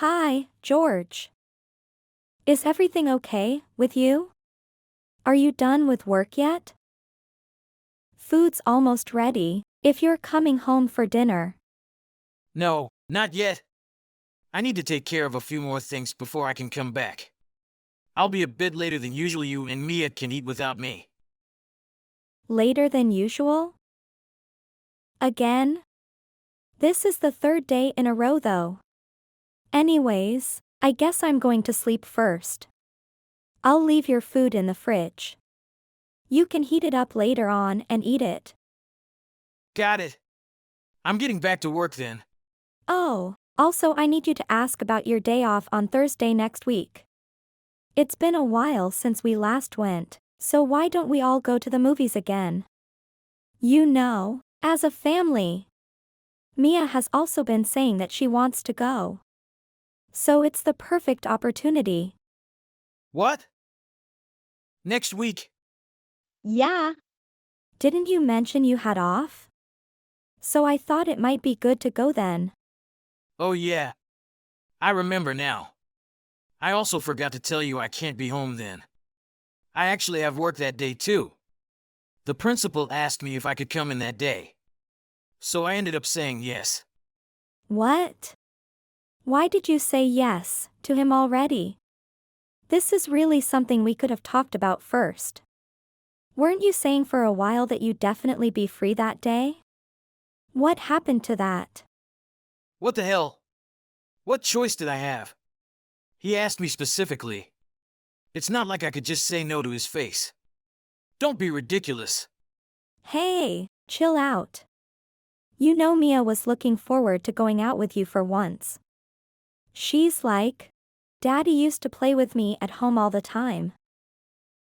Hi, George. Is everything okay with you? Are you done with work yet? Food's almost ready, if you're coming home for dinner. No, not yet. I need to take care of a few more things before I can come back. I'll be a bit later than usual. You and Mia can eat without me. Later than usual? Again? This is the third day in a row though. Anyways, I guess I'm going to sleep first. I'll leave your food in the fridge. You can heat it up later on and eat it. Got it. I'm getting back to work then. Oh, also I need you to ask about your day off on Thursday next week. It's been a while since we last went, so why don't we all go to the movies again? You know, as a family. Mia has also been saying that she wants to go. So it's the perfect opportunity. What? Next week? Yeah. Didn't you mention you had off? So I thought it might be good to go then. Oh yeah. I remember now. I also forgot to tell you I can't be home then. I actually have work that day too. The principal asked me if I could come in that day. So I ended up saying yes. What? Why did you say yes to him already? This is really something we could have talked about first. Weren't you saying for a while that you'd definitely be free that day? What happened to that? What the hell? What choice did I have? He asked me specifically. It's not like I could just say no to his face. Don't be ridiculous. Hey, chill out. You know Mia was looking forward to going out with you for once. She's like, Daddy used to play with me at home all the time.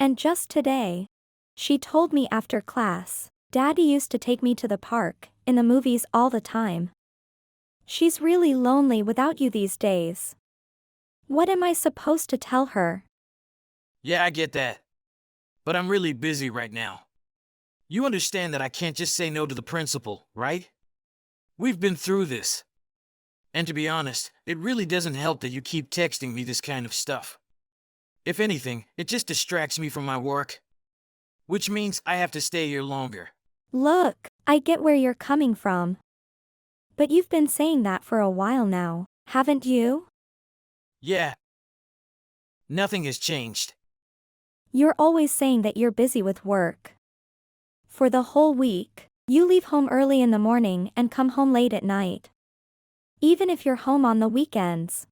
And just today, she told me after class, Daddy used to take me to the park, in the movies all the time. She's really lonely without you these days. What am I supposed to tell her? Yeah, I get that. But I'm really busy right now. You understand that I can't just say no to the principal, right? We've been through this. And to be honest, it really doesn't help that you keep texting me this kind of stuff. If anything, it just distracts me from my work. Which means I have to stay here longer. Look, I get where you're coming from. But you've been saying that for a while now, haven't you? Yeah. Nothing has changed. You're always saying that you're busy with work. For the whole week, you leave home early in the morning and come home late at night. Even if you're home on the weekends.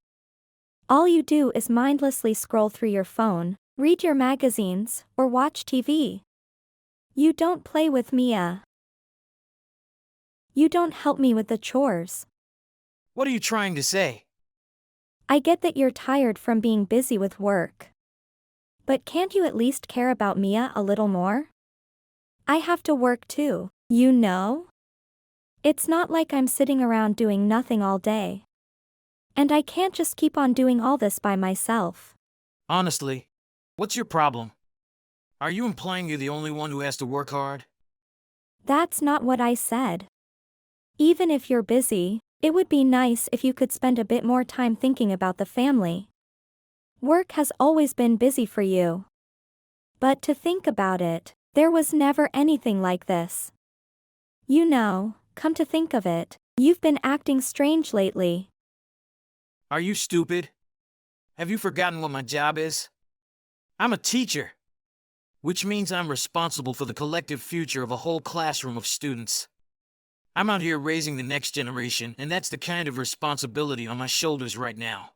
All you do is mindlessly scroll through your phone, read your magazines, or watch TV. You don't play with Mia. You don't help me with the chores. What are you trying to say? I get that you're tired from being busy with work. But can't you at least care about Mia a little more? I have to work too, you know? It's not like I'm sitting around doing nothing all day. And I can't just keep on doing all this by myself. Honestly, what's your problem? Are you implying you're the only one who has to work hard? That's not what I said. Even if you're busy, it would be nice if you could spend a bit more time thinking about the family. Work has always been busy for you. But to think about it, there was never anything like this. You know, come to think of it, you've been acting strange lately. Are you stupid? Have you forgotten what my job is? I'm a teacher. Which means I'm responsible for the collective future of a whole classroom of students. I'm out here raising the next generation, and that's the kind of responsibility on my shoulders right now.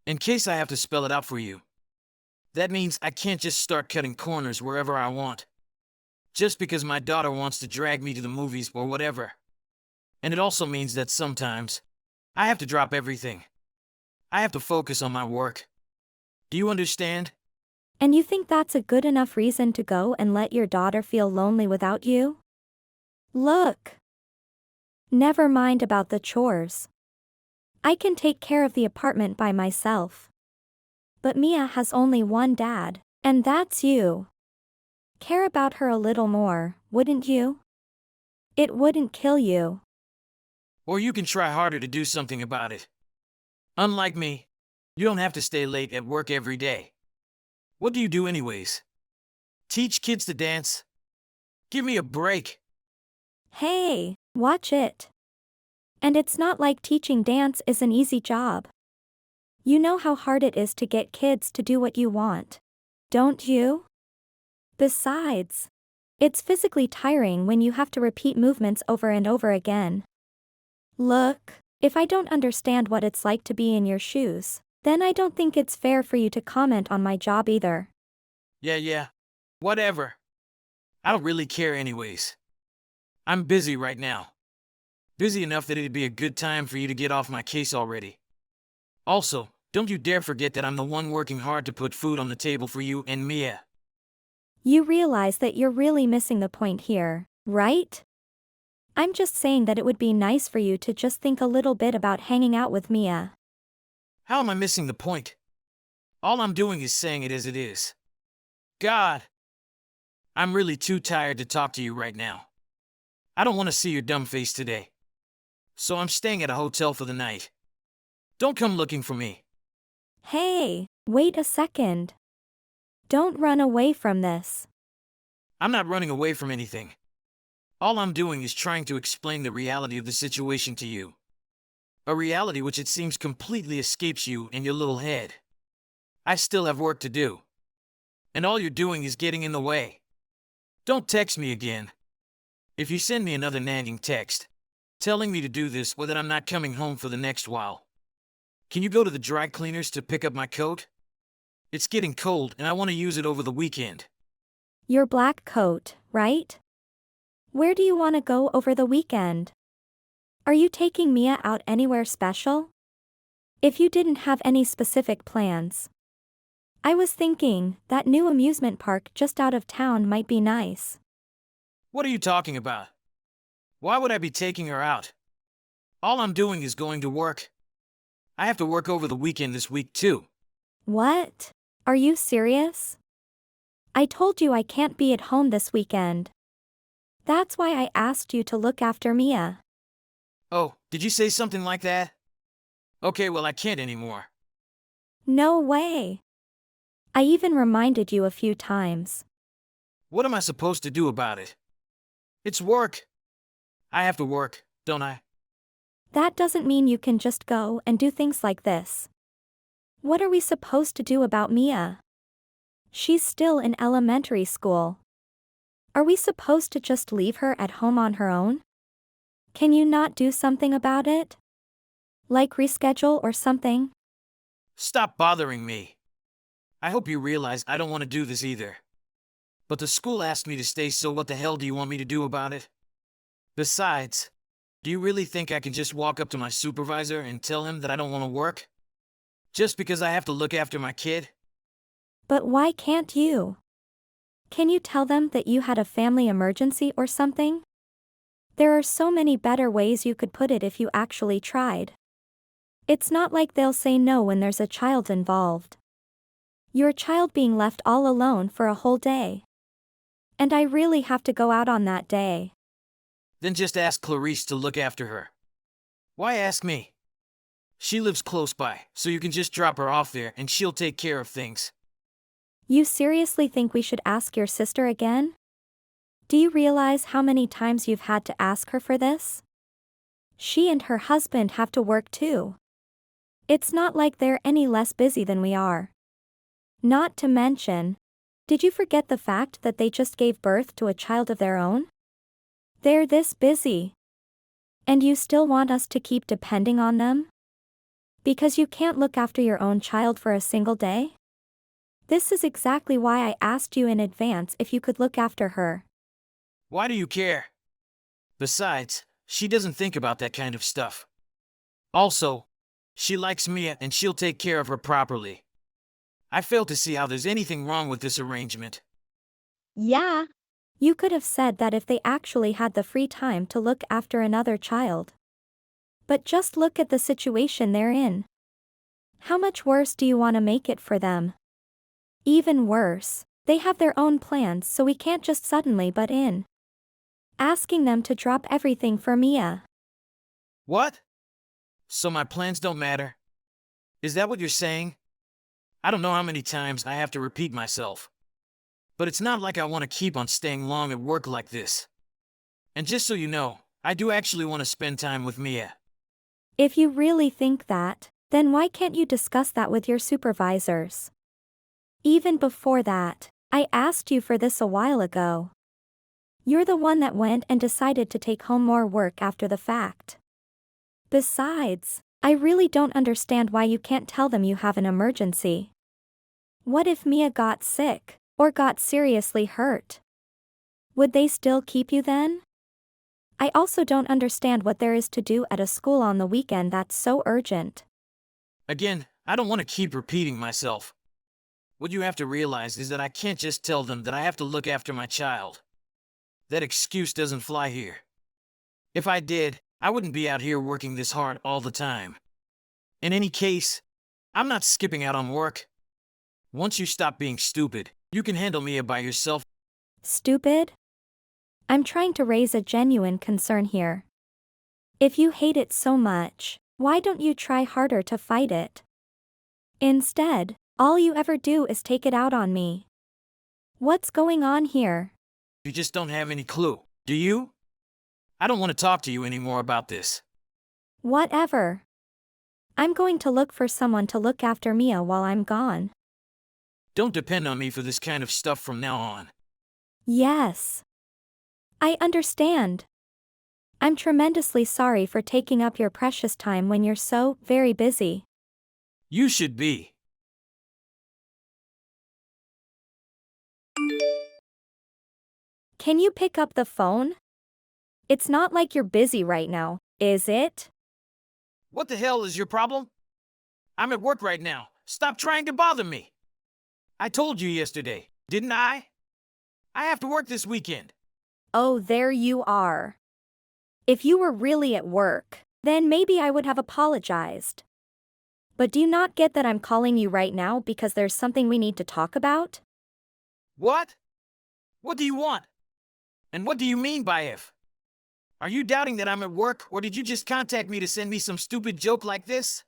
In case I have to spell it out for you. That means I can't just start cutting corners wherever I want. Just because my daughter wants to drag me to the movies or whatever. And it also means that sometimes, I have to drop everything. I have to focus on my work. Do you understand? And you think that's a good enough reason to go and let your daughter feel lonely without you? Look. Never mind about the chores. I can take care of the apartment by myself. But Mia has only one dad, and that's you. Care about her a little more, wouldn't you? It wouldn't kill you. Or you can try harder to do something about it. Unlike me, you don't have to stay late at work every day. What do you do anyways? Teach kids to dance? Give me a break. Hey, watch it. And it's not like teaching dance is an easy job. You know how hard it is to get kids to do what you want, don't you? Besides, it's physically tiring when you have to repeat movements over and over again. Look, if I don't understand what it's like to be in your shoes, then I don't think it's fair for you to comment on my job either. Yeah, whatever. I don't really care anyways. I'm busy right now. Busy enough that it'd be a good time for you to get off my case already. Also, don't you dare forget that I'm the one working hard to put food on the table for you and Mia. You realize that you're really missing the point here, right? I'm just saying that it would be nice for you to just think a little bit about hanging out with Mia. How am I missing the point? All I'm doing is saying it as it is. God, I'm really too tired to talk to you right now. I don't want to see your dumb face today. So I'm staying at a hotel for the night. Don't come looking for me. Hey, wait a second. Don't run away from this. I'm not running away from anything. All I'm doing is trying to explain the reality of the situation to you. A reality which it seems completely escapes you and your little head. I still have work to do. And all you're doing is getting in the way. Don't text me again. If you send me another nagging text, telling me to do this or that I'm not coming home for the next while, can you go to the dry cleaners to pick up my coat? It's getting cold and I want to use it over the weekend. Your black coat, right? Where do you want to go over the weekend? Are you taking Mia out anywhere special? If you didn't have any specific plans. I was thinking that new amusement park just out of town might be nice. What are you talking about? Why would I be taking her out? All I'm doing is going to work. I have to work over the weekend this week too. What? Are you serious? I told you I can't be at home this weekend. That's why I asked you to look after Mia. Oh, did you say something like that? Okay, well I can't anymore. No way. I even reminded you a few times. What am I supposed to do about it? It's work. I have to work, don't I? That doesn't mean you can just go and do things like this. What are we supposed to do about Mia? She's still in elementary school. Are we supposed to just leave her at home on her own? Can you not do something about it? Like reschedule or something? Stop bothering me. I hope you realize I don't want to do this either. But the school asked me to stay, so what the hell do you want me to do about it? Besides, do you really think I can just walk up to my supervisor and tell him that I don't want to work? Just because I have to look after my kid? But why can't you? Can you tell them that you had a family emergency or something? There are so many better ways you could put it if you actually tried. It's not like they'll say no when there's a child involved. Your child being left all alone for a whole day. And I really have to go out on that day. Then just ask Clarice to look after her. Why ask me? She lives close by, so you can just drop her off there and she'll take care of things. You seriously think we should ask your sister again? Do you realize how many times you've had to ask her for this? She and her husband have to work too. It's not like they're any less busy than we are. Not to mention, did you forget the fact that they just gave birth to a child of their own? They're this busy. And you still want us to keep depending on them? Because you can't look after your own child for a single day? This is exactly why I asked you in advance if you could look after her. Why do you care? Besides, she doesn't think about that kind of stuff. Also, she likes Mia and she'll take care of her properly. I fail to see how there's anything wrong with this arrangement. Yeah. You could have said that if they actually had the free time to look after another child. But just look at the situation they're in. How much worse do you want to make it for them? Even worse, they have their own plans, so we can't just suddenly butt in. Asking them to drop everything for Mia. What? So my plans don't matter? Is that what you're saying? I don't know how many times I have to repeat myself. But it's not like I want to keep on staying long at work like this. And just so you know, I do actually want to spend time with Mia. If you really think that, then why can't you discuss that with your supervisors? Even before that, I asked you for this a while ago. You're the one that went and decided to take home more work after the fact. Besides, I really don't understand why you can't tell them you have an emergency. What if Mia got sick, or got seriously hurt? Would they still keep you then? I also don't understand what there is to do at a school on the weekend that's so urgent. Again, I don't want to keep repeating myself. What you have to realize is that I can't just tell them that I have to look after my child. That excuse doesn't fly here. If I did, I wouldn't be out here working this hard all the time. In any case, I'm not skipping out on work. Once you stop being stupid, you can handle Mia by yourself. Stupid? I'm trying to raise a genuine concern here. If you hate it so much, why don't you try harder to fight it? Instead, all you ever do is take it out on me. What's going on here? You just don't have any clue, do you? I don't want to talk to you anymore about this. Whatever. I'm going to look for someone to look after Mia while I'm gone. Don't depend on me for this kind of stuff from now on. Yes. I understand. I'm tremendously sorry for taking up your precious time when you're so very busy. You should be. Can you pick up the phone? It's not like you're busy right now, is it? What the hell is your problem? I'm at work right now. Stop trying to bother me. I told you yesterday, didn't I? I have to work this weekend. Oh, there you are. If you were really at work, then maybe I would have apologized. But do you not get that I'm calling you right now because there's something we need to talk about? What? What do you want? And what do you mean by if? Are you doubting that I'm at work, or did you just contact me to send me some stupid joke like this?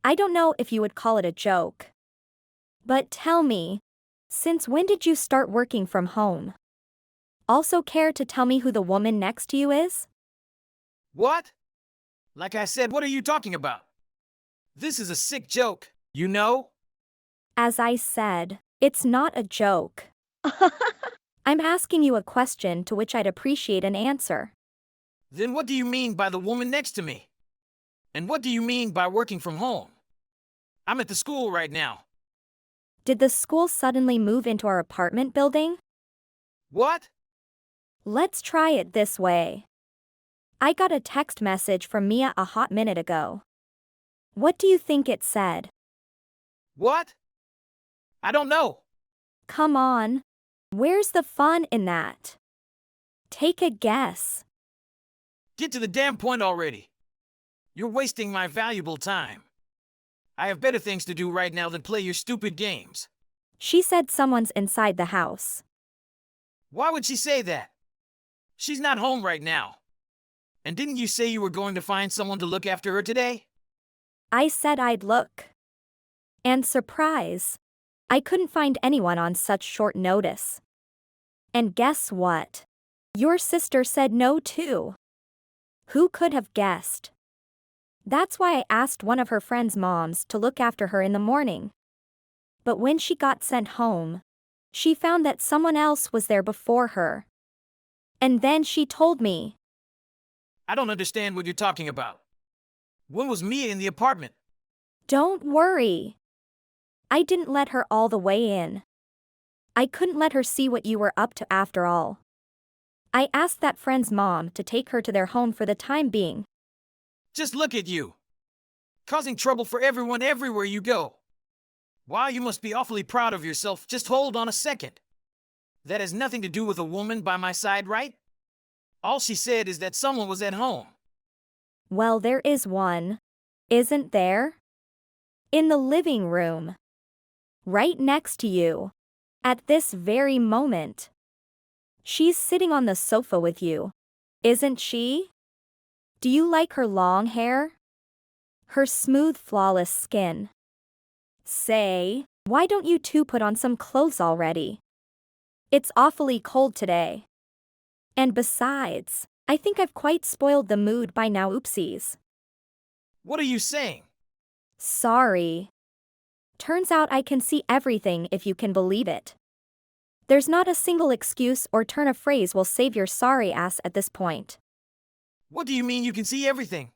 I don't know if you would call it a joke. But tell me, since when did you start working from home? Also care to tell me who the woman next to you is? What? Like I said, what are you talking about? This is a sick joke, you know? As I said, it's not a joke. I'm asking you a question to which I'd appreciate an answer. Then what do you mean by the woman next to me? And what do you mean by working from home? I'm at the school right now. Did the school suddenly move into our apartment building? What? Let's try it this way. I got a text message from Mia a hot minute ago. What do you think it said? What? I don't know. Come on. Where's the fun in that? Take a guess. Get to the damn point already. You're wasting my valuable time. I have better things to do right now than play your stupid games. She said someone's inside the house. Why would she say that? She's not home right now. And didn't you say you were going to find someone to look after her today? I said I'd look. And surprise, I couldn't find anyone on such short notice. And guess what? Your sister said no too. Who could have guessed? That's why I asked one of her friend's moms to look after her in the morning. But when she got sent home, she found that someone else was there before her. And then she told me. I don't understand what you're talking about. When was Mia in the apartment? Don't worry. I didn't let her all the way in. I couldn't let her see what you were up to after all. I asked that friend's mom to take her to their home for the time being. Just look at you. Causing trouble for everyone everywhere you go. Wow, you must be awfully proud of yourself. Just hold on a second. That has nothing to do with a woman by my side, right? All she said is that someone was at home. Well, there is one. Isn't there? In the living room. Right next to you. At this very moment. She's sitting on the sofa with you. Isn't she? Do you like her long hair? Her smooth, flawless skin. Say, why don't you two put on some clothes already? It's awfully cold today. And besides, I think I've quite spoiled the mood by now, oopsies. What are you saying? Sorry. Turns out I can see everything if you can believe it. There's not a single excuse or turn of phrase will save your sorry ass at this point. What do you mean you can see everything?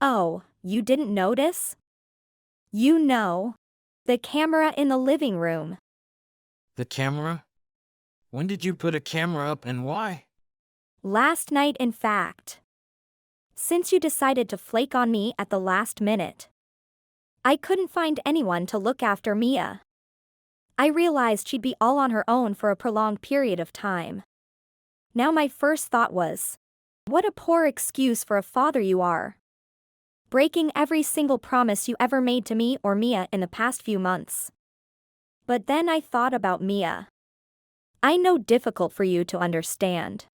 Oh, you didn't notice? You know. The camera in the living room. The camera? When did you put a camera up and why? Last night, in fact. Since you decided to flake on me at the last minute. I couldn't find anyone to look after Mia. I realized she'd be all on her own for a prolonged period of time. Now my first thought was, what a poor excuse for a father you are. Breaking every single promise you ever made to me or Mia in the past few months. But then I thought about Mia. I know difficult for you to understand.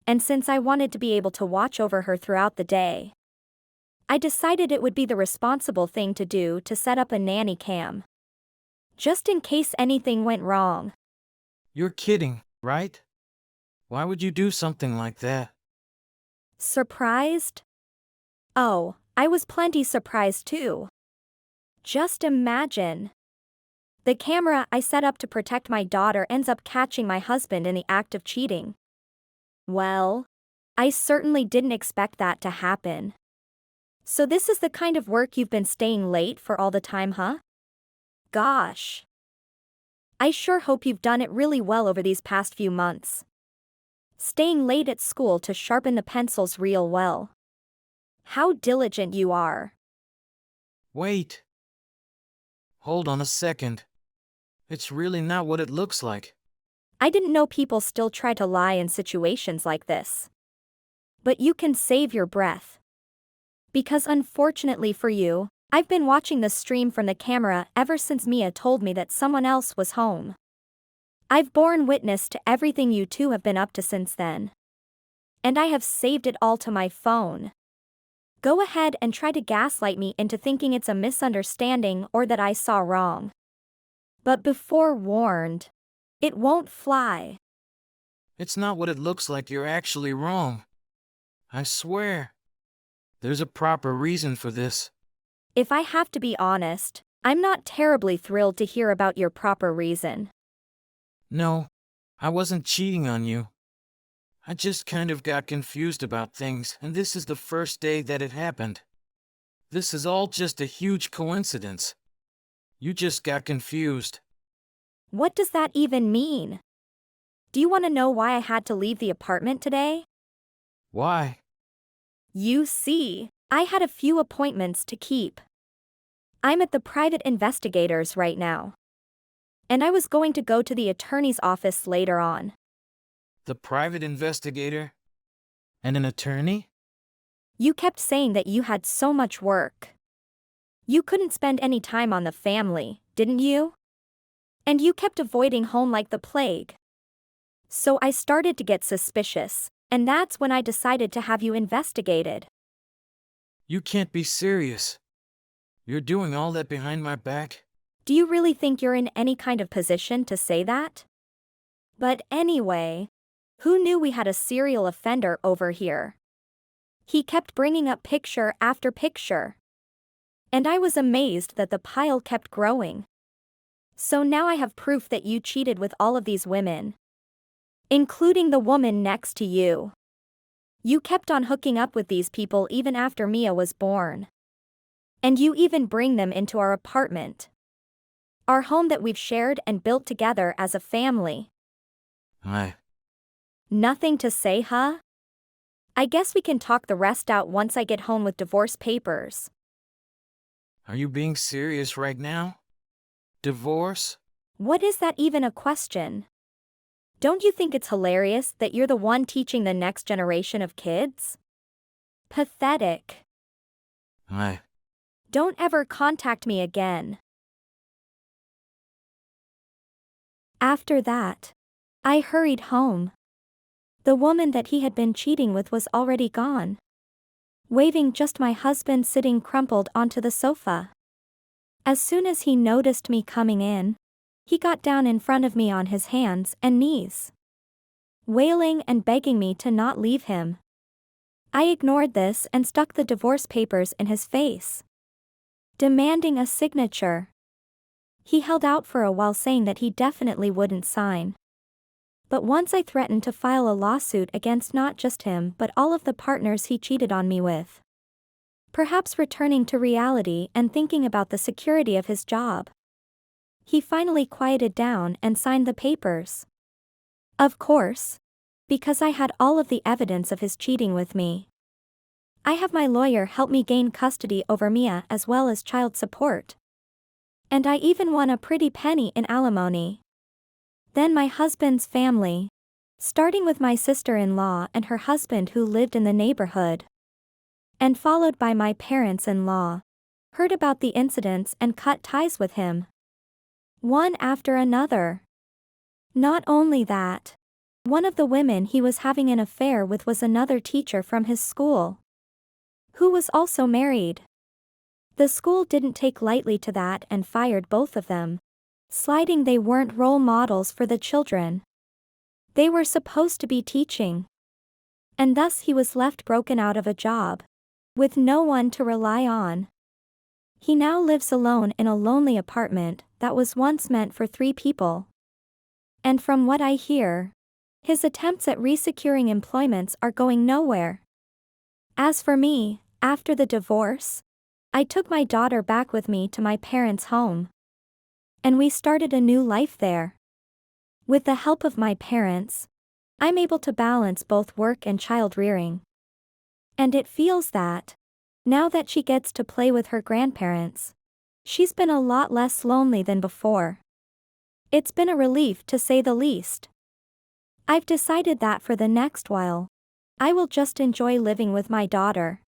And since I wanted to be able to watch over her throughout the day, I decided it would be the responsible thing to do to set up a nanny cam. Just in case anything went wrong. You're kidding, right? Why would you do something like that? Surprised? Oh, I was plenty surprised too. Just imagine. The camera I set up to protect my daughter ends up catching my husband in the act of cheating. Well, I certainly didn't expect that to happen. So this is the kind of work you've been staying late for all the time, huh? Gosh. I sure hope you've done it really well over these past few months. Staying late at school to sharpen the pencils real well. How diligent you are. Wait. Hold on a second. It's really not what it looks like. I didn't know people still try to lie in situations like this. But you can save your breath. Because unfortunately for you, I've been watching the stream from the camera ever since Mia told me that someone else was home. I've borne witness to everything you two have been up to since then. And I have saved it all to my phone. Go ahead and try to gaslight me into thinking it's a misunderstanding or that I saw wrong. But be forewarned, it won't fly. It's not what it looks like. You're actually wrong. I swear. There's a proper reason for this. If I have to be honest, I'm not terribly thrilled to hear about your proper reason. No, I wasn't cheating on you. I just kind of got confused about things, and this is the first day that it happened. This is all just a huge coincidence. You just got confused. What does that even mean? Do you want to know why I had to leave the apartment today? Why? You see, I had a few appointments to keep. I'm at the private investigators right now. And I was going to go to the attorney's office later on. The private investigator? And an attorney? You kept saying that you had so much work. You couldn't spend any time on the family, didn't you? And you kept avoiding home like the plague. So I started to get suspicious, and that's when I decided to have you investigated. You can't be serious. You're doing all that behind my back? Do you really think you're in any kind of position to say that? But anyway, who knew we had a serial offender over here? He kept bringing up picture after picture. And I was amazed that the pile kept growing. So now I have proof that you cheated with all of these women. Including the woman next to you. You kept on hooking up with these people even after Mia was born. And you even bring them into our apartment. Our home that we've shared and built together as a family. Nothing to say, huh? I guess we can talk the rest out once I get home with divorce papers. Are you being serious right now? Divorce? What is that even a question? Don't you think it's hilarious that you're the one teaching the next generation of kids? Pathetic. Don't ever contact me again. After that, I hurried home. The woman that he had been cheating with was already gone. waving just my husband sitting crumpled onto the sofa. As soon as he noticed me coming in, he got down in front of me on his hands and knees, wailing and begging me to not leave him. I ignored this and stuck the divorce papers in his face, demanding a signature. He held out for a while, saying that he definitely wouldn't sign. But once I threatened to file a lawsuit against not just him but all of the partners he cheated on me with. Perhaps returning to reality and thinking about the security of his job, he finally quieted down and signed the papers. Of course, because I had all of the evidence of his cheating with me. I have my lawyer help me gain custody over Mia as well as child support. And I even won a pretty penny in alimony. Then my husband's family, starting with my sister-in-law and her husband who lived in the neighborhood, and followed by my parents-in-law, heard about the incidents and cut ties with him, one after another. Not only that, one of the women he was having an affair with was another teacher from his school, who was also married. The school didn't take lightly to that and fired both of them, sliding they weren't role models for the children they were supposed to be teaching. And thus he was left broken out of a job, with no one to rely on. He now lives alone in a lonely apartment that was once meant for 3 people. And from what I hear, his attempts at resecuring employments are going nowhere. As for me, after the divorce, I took my daughter back with me to my parents' home. And we started a new life there. With the help of my parents, I'm able to balance both work and child rearing. And it feels that, now that she gets to play with her grandparents, she's been a lot less lonely than before. It's been a relief to say the least. I've decided that for the next while, I will just enjoy living with my daughter.